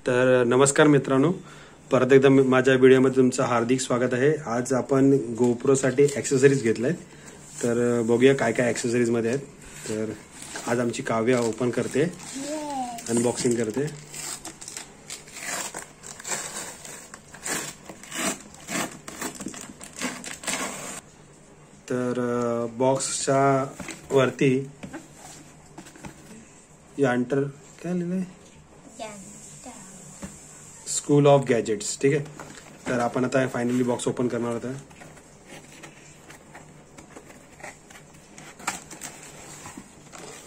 तर नमस्कार मित्रांनो, परत एकदा माझ्या व्हिडिओमध्ये तुमचं हार्दिक स्वागत आहे। आज आपण गोप्रोसाठी ॲक्सेसरीज घेतल्यात, तर बघूया काय काय ॲक्सेसरीज मध्ये आहेत। तर आज आमची काव्या ओपन करते, अनबॉक्सिंग करते। तर बॉक्सच्या वरती यांटर काय लिहिलंय, स्कूल ऑफ गॅजेट्स। ठीक आहे, तर आपण आता फायनली बॉक्स ओपन करणार होता।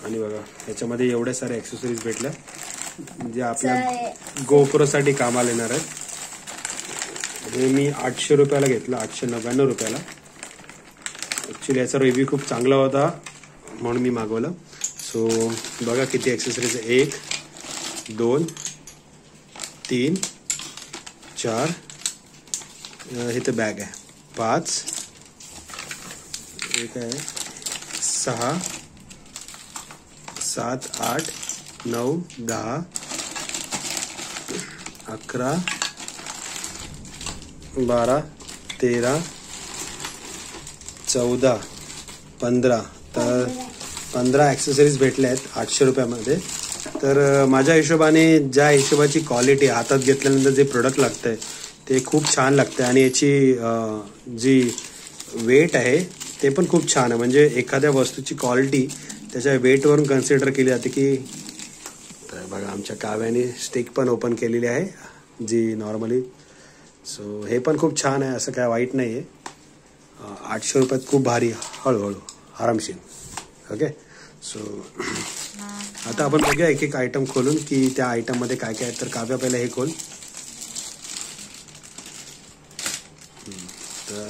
आणि बघा याच्यामध्ये एवढे सारे ॲक्सेसरीज भेटल्या जे आपल्या गोप्रो साठी कामाला येणार आहेत। हे मी 800 रुपयाला घेतलं, 899 रुपयाला। ऍक्च्युली याचा रिव्ह्यू खूप चांगला होता म्हणून मी मागवलं। सो बघा किती ॲक्सेसरीज, 1 2 3 4, हे तर बॅग आहे, 5, एक आहे 6 7 8 9 10 11 12 13 14 15, तर 15 ॲक्सेसरीज भेटल्या आहेत 800 रुपयामध्ये। तर माझ्या हिशोबाने ज्या हिशोबाची क्वालिटी, हातात घेतल्यानंतर जे प्रोडक्ट लागतंय ते खूप छान लागतंय। आणि याची जी वेट आहे ते पण खूप छान आहे। म्हणजे एखाद्या वस्तूची क्वालिटी त्याच्या वेटवरून कन्सिडर केली जाते की। तर बघा आमच्या काव्याने स्टिक पण ओपन केलेली आहे जी नॉर्मली। सो हे पण खूप छान आहे, असं काय वाईट नाही आहे। 800 रुपयात खूप भारी, हळूहळू आरामशीर। ओके, सो आता आपण बघूया एक एक आयटम खोलून की त्या आयटम मध्ये काय काय आहे। तर काव्या पहिला हे खोल। तर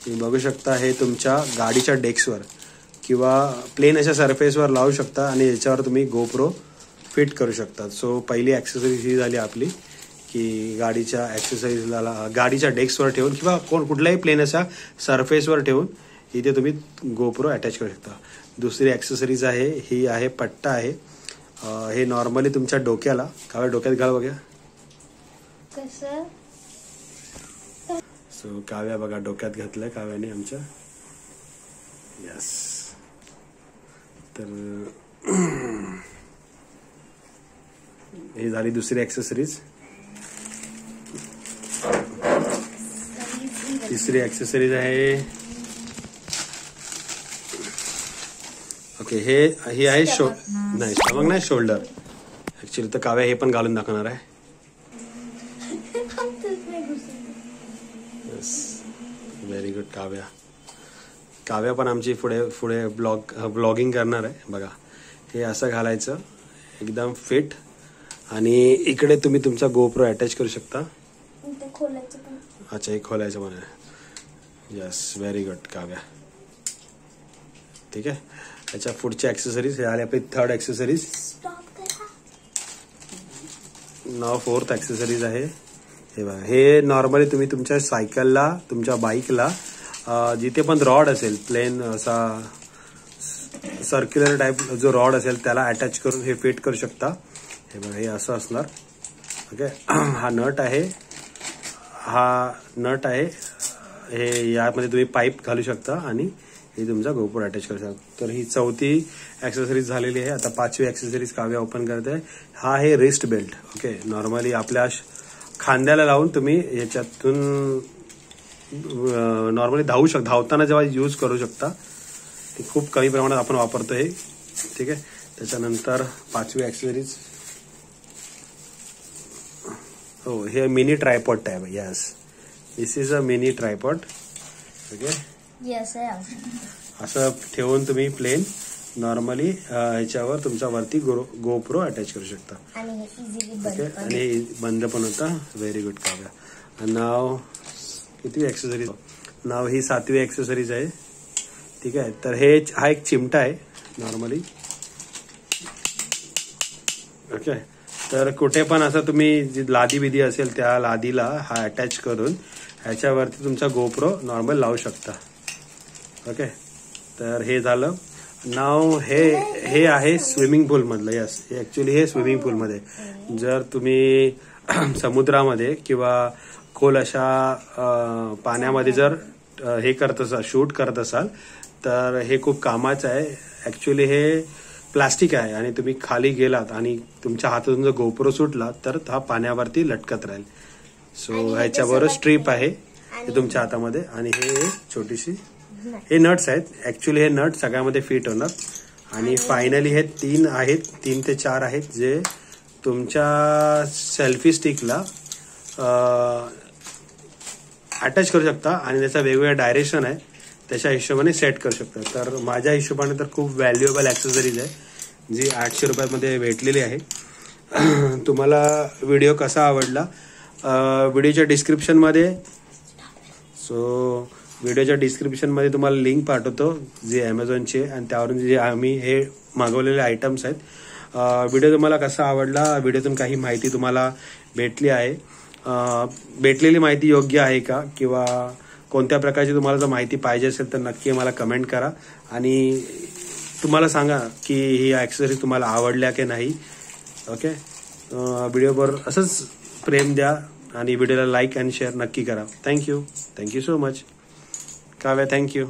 तुम्ही बघू शकता, हे तुमच्या गाडीच्या डेस्कवर किंवा प्लेन अशा सरफेसवर लावू शकता आणि याच्यावर तुम्ही गोप्रो फिट करू शकता। सो पहिली ॲक्सेसरीज ही झाली आपली की गाडीच्या ॲक्सेसरीजला गाडीच्या डेस्कवर ठेवून किंवा कुठल्याही प्लेन अशा सरफेसवर ठेवून इथे तुम्ही गोप्रो अटॅच करू शकता। दुसरी ॲक्सेसरीज आहे, ही आहे पट्टा आहे। हे नॉर्मली तुमच्या डोक्याला, काव्या डोक्यात घाल बघा कसं। सो काव्या बघा डोक्यात घातलंय काव्याने आमच्या, यस। तर ही झाली दुसरी ॲक्सेसरीज। तिसरी ॲक्सेसरीज आहे, ओके, हे आहे नाही स्टमक नाही, शोल्डर। ऍक्च्युली तर काव्या हे पण घालून दाखवणार आहे। Very good Kavya. काव्या पण आमची पुढे ब्लॉगिंग करणार आहे। बघा हे असं घालायचं, एकदम फिट। आणि इकडे तुम्ही तुमचा गोप्रो अटॅच करू शकता। अच्छा, हे खोलायचं पण आहे, यस, व्हेरी गुड काव्या। ठीक आहे, याच्या पुढची ॲक्सेसरीज हे आली आपली थर्ड ॲक्सेसरीज। नाव फोर्थ ॲक्सेसरीज आहे। हे बघा, हे नॉर्मली तुम्ही तुमच्या सायकलला, तुमच्या बाईकला जिथे पण रॉड असेल, प्लेन असा सर्क्युलर टाईप जो रॉड असेल त्याला अटॅच करून हे फिट करू शकता। हे बघा, हे असं असणार। ओके, हा नट आहे, हा नट आहे। हे यामध्ये तुम्ही पाईप घालू शकता आणि हे तुमचा गोप्रो अटॅच करू शकता। तर ही चौथी ॲक्सेसरीज झालेली आहे। आता पाचवी ॲक्सेसरीज काव्या ओपन करते। हा आहे रिस्ट बेल्ट। ओके, नॉर्मली आपल्या खांद्याला लावून तुम्ही याच्यातून नॉर्मली धावताना जेव्हा यूज करू शकता। ते खूप कमी प्रमाणात आपण वापरतो हे। ठीक आहे, त्याच्यानंतर पाचवी ॲक्सेसरीज, हो, हे mini tripod type, yes, this is a mini tripod. Okay, असं ठेवून तुम्ही प्लेन नॉर्मली ह्याच्यावर तुमच्या वरती गोप्रो अटॅच करू शकता। ओके, आणि बंद पण होता। Very good Kavya. नाव किती ॲक्सेसरीज, नाव ही 7वी ॲक्सेसरीज आहे। ठीक आहे, तर हा एक चिमटा आहे नॉर्मली। ओके, तर कुठे पण असं तुम्ही जी लादी बिदी असेल त्या लादीला हा अटॅच करून ह्याच्यावरती तुमचा गोप्रो नॉर्मल लावू शकता। ओके, तर हे झालं। नाव हे आहे स्विमिंग पूल मधलं. यस, ऍक्च्युली हे स्विमिंग पूल मध्ये जर तुम्ही समुद्रामध्ये किंवा खोल अशा पाण्यामध्ये जर हे करत असाल, शूट करत असाल तर हे खूप कामाचं आहे. ऍक्च्युली हे प्लास्टिक आहे आणि तुम्ही खाली गेलात आणि तुमच्या हातातून जर गोप्रो सुटला तर हा पाण्यावरती लटकत राहील. सो ह्याच्याबरोबर स्ट्रीप आहे हे तुमच्या हातामध्ये आणि हे छोटीशी हे नट्स आहेत. ऍक्च्युली हे नट सगळ्यामध्ये फिट होणार आणि फायनली हे 3 ते 4 आहेत जे तुमच्या सेल्फी स्टिकला अटॅच करू शकता आणि त्याचा वेगवेगळ्या डायरेक्शन आहे त्याच्या हिशोबाने सेट करू शकता. तर माझ्या हिशोबाने तर खूप व्हॅल्युएबल ॲक्सेसरीज आहे जी 800 रुपयामध्ये भेटलेली आहे. तुम्हाला व्हिडिओ कसा आवडला व्हिडिओच्या डिस्क्रिप्शनमध्ये तुम्हाला लिंक पाठवतो जे ॲमेझॉनचे आणि त्यावरून जे आम्ही हे मागवलेले आयटम्स आहेत. व्हिडिओ तुम्हाला कसा आवडला, व्हिडिओतून काही माहिती तुम्हाला भेटलेली माहिती योग्य आहे का किंवा कोणत्या प्रकारची तुम्हाला जर माहिती पाहिजे असेल तर नक्की मला कमेंट करा आणि तुम्हाला सांगा की ही ॲक्सेसरी तुम्हाला आवडल्या की नाही. ओके, व्हिडिओवर असंच प्रेम द्या आणि व्हिडिओला लाईक आणि शेअर नक्की करा. Thank you so much. Kavya, thank you.